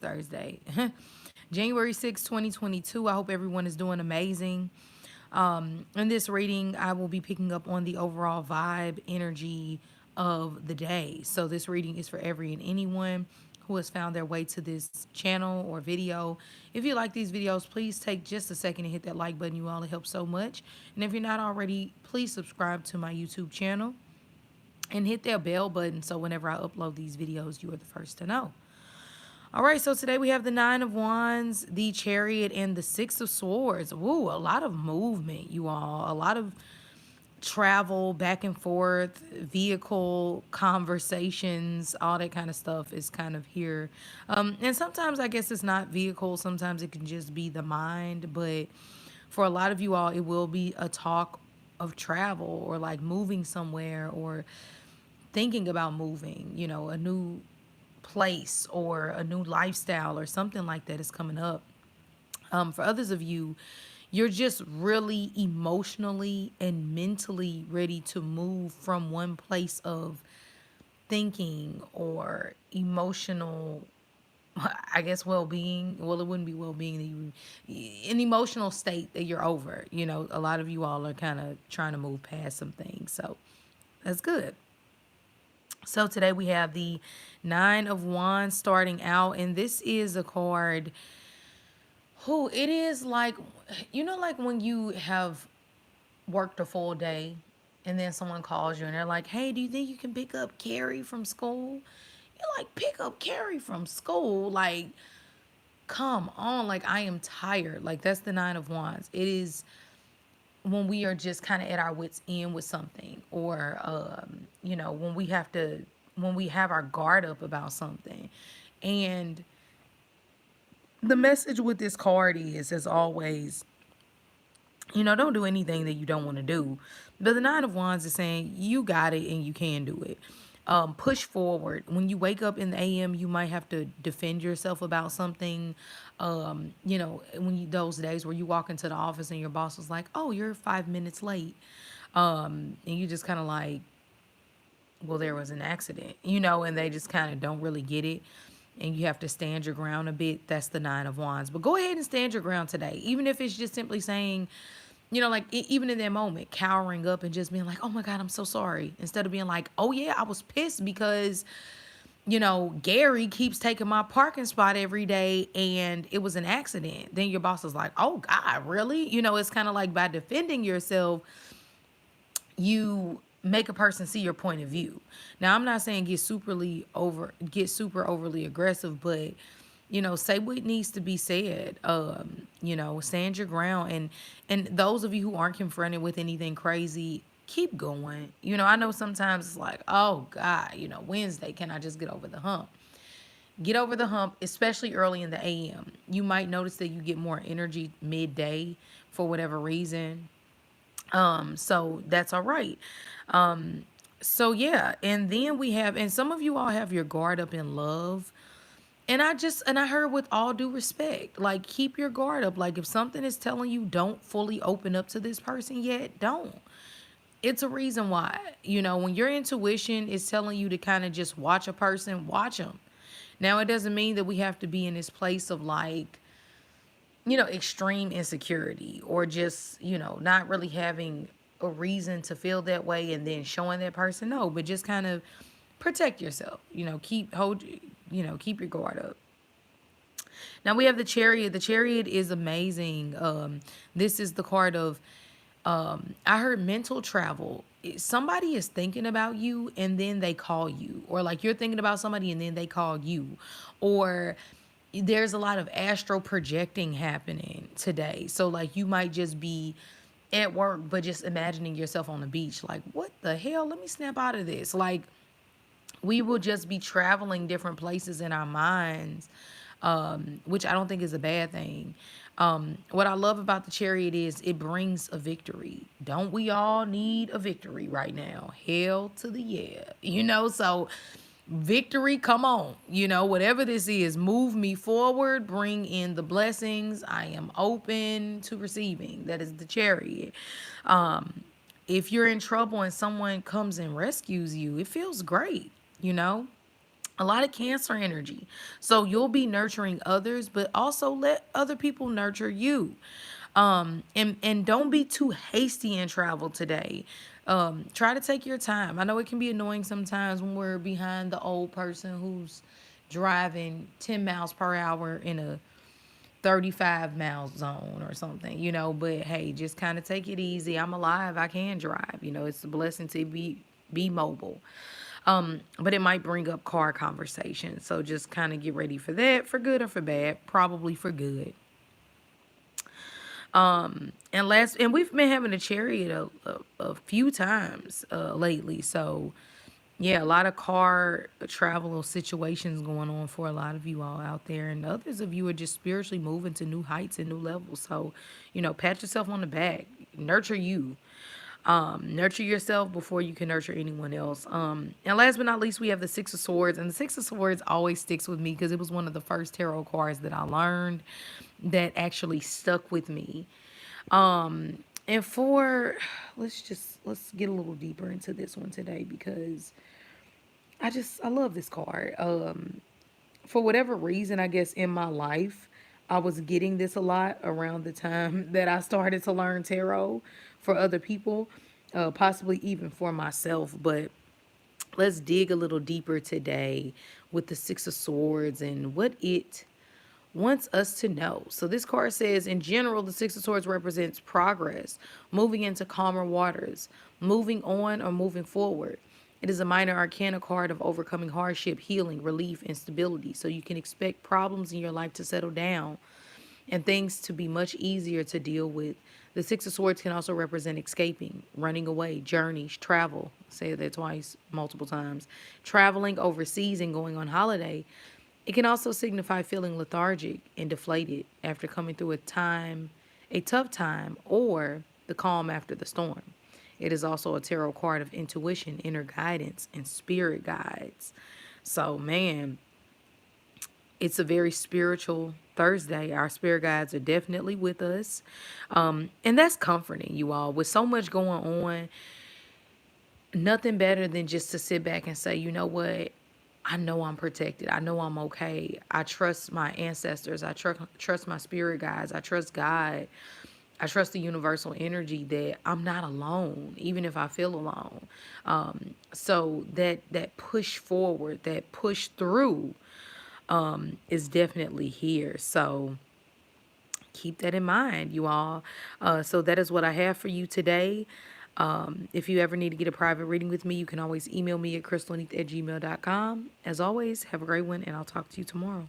Thursday. January 6th, 2022. I hope everyone is doing amazing. In this reading, I will be picking up on the overall vibe, energy of the day. So, this reading is for every and anyone who has found their way to this channel or video. If you like these videos, please take just a second and hit that like button. You all, it helps so much. And if you're not already, please subscribe to my YouTube channel and hit that bell button so whenever I upload these videos, you are the first to know. All right, so today we have the Nine of Wands, the Chariot, and the Six of Swords. Woo, a lot of movement, you all. A lot of travel back and forth, vehicle conversations, all that kind of stuff is kind of here. And sometimes I guess it's not vehicle, sometimes it can just be the mind. But for a lot of you all, it will be a talk of travel or like moving somewhere or thinking about moving, a new place or a new lifestyle or something like that is coming up. For others of you, you're just really emotionally and mentally ready to move from one place of thinking or emotional, I guess, well-being. Well, it wouldn't be well-being that an emotional state that you're over. A lot of you all are kind of trying to move past some things, so that's good. So today we have the Nine of Wands starting out, and this is a card who it is like, like when you have worked a full day and then someone calls you and they're like, hey, do you think you can pick up Carrie from school? You're like, pick up Carrie from school? Like, come on. Like, I am tired. Like, that's the Nine of Wands. It is when we are just kind of at our wits end with something, or when we have our guard up about something. And the message with this card is, as always, don't do anything that you don't want to do. But the Nine of Wands is saying you got it and you can do it. Push forward. When you wake up in the AM, you might have to defend yourself about something. Those days where you walk into the office and your boss was like, oh, you're 5 minutes late. And you just kind of like, well, there was an accident, and they just kind of don't really get it. And you have to stand your ground a bit. That's the Nine of Wands. But go ahead and stand your ground today. Even if it's just simply saying, like even in that moment, cowering up and just being like, oh my God, I'm so sorry. Instead of being like, oh yeah, I was pissed because, Gary keeps taking my parking spot every day and it was an accident. Then your boss is like, oh God, really? It's kind of like by defending yourself, you make a person see your point of view. Now, I'm not saying get super overly aggressive, but say what needs to be said. Stand your ground, and those of you who aren't confronted with anything crazy, keep going. I know sometimes it's like, oh God, Wednesday, can I just get over the hump? Get over the hump, especially early in the AM. You might notice that you get more energy midday for whatever reason. So that's all right. So yeah, and then we have, and some of you all have your guard up in love. And I heard, with all due respect, like, keep your guard up. Like, if something is telling you don't fully open up to this person yet, don't. It's a reason why. When your intuition is telling you to kind of just watch a person, watch them. Now, it doesn't mean that we have to be in this place of like, extreme insecurity, or just, not really having a reason to feel that way and then showing that person. No, but just kind of protect yourself. Keep your guard up. Now we have the Chariot. The Chariot is amazing. This is the card of, I heard, mental travel. Somebody is thinking about you and then they call you, or like you're thinking about somebody and then they call you, or there's a lot of astral projecting happening today. So like you might just be at work, but just imagining yourself on the beach. Like, what the hell? Let me snap out of this. Like, we will just be traveling different places in our minds, which I don't think is a bad thing. What I love about the Chariot is it brings a victory. Don't we all need a victory right now? Hell to the yeah. So victory, come on. Whatever this is, move me forward, bring in the blessings. I am open to receiving. That is the Chariot. If you're in trouble and someone comes and rescues you, it feels great, you know? A lot of Cancer energy. So you'll be nurturing others, but also let other people nurture you. And don't be too hasty in travel today. Try to take your time. I know it can be annoying sometimes when we're behind the old person who's driving 10 miles per hour in a 35-mile zone or something, but hey, just kind of take it easy. I'm alive. I can drive. It's a blessing to be mobile. But it might bring up car conversation. So just kind of get ready for that, for good or for bad, probably for good. And we've been having a chariot a few times lately. So yeah, a lot of car travel situations going on for a lot of you all out there, and others of you are just spiritually moving to new heights and new levels. So, pat yourself on the back, nurture you. Nurture yourself before you can nurture anyone else. And last but not least, we have the Six of Swords. And the Six of Swords always sticks with me because it was one of the first tarot cards that I learned that actually stuck with me. And for let's get a little deeper into this one today because I love this card. For whatever reason, I guess in my life, I was getting this a lot around the time that I started to learn tarot for other people, possibly even for myself. But let's dig a little deeper today with the Six of Swords and what it wants us to know. So this card says, in general, the Six of Swords represents progress, moving into calmer waters, moving on or moving forward. It is a minor arcana card of overcoming hardship, healing, relief, and stability. So you can expect problems in your life to settle down and things to be much easier to deal with. The Six of Swords can also represent escaping, running away, journeys, travel. Say that twice, multiple times. Traveling overseas and going on holiday. It can also signify feeling lethargic and deflated after coming through a tough time, or the calm after the storm. It is also a tarot card of intuition, inner guidance, and spirit guides. So, man, it's a very spiritual Thursday. Our spirit guides are definitely with us. And that's comforting, you all. With so much going on, nothing better than just to sit back and say, you know what? I know I'm protected. I know I'm okay. I trust my ancestors. I trust my spirit guides. I trust God. I trust the universal energy that I'm not alone, even if I feel alone. So that push forward, that push through, is definitely here. So keep that in mind, you all. So that is what I have for you today. If you ever need to get a private reading with me, you can always email me at crystalneath@gmail.com. As always, have a great one, and I'll talk to you tomorrow.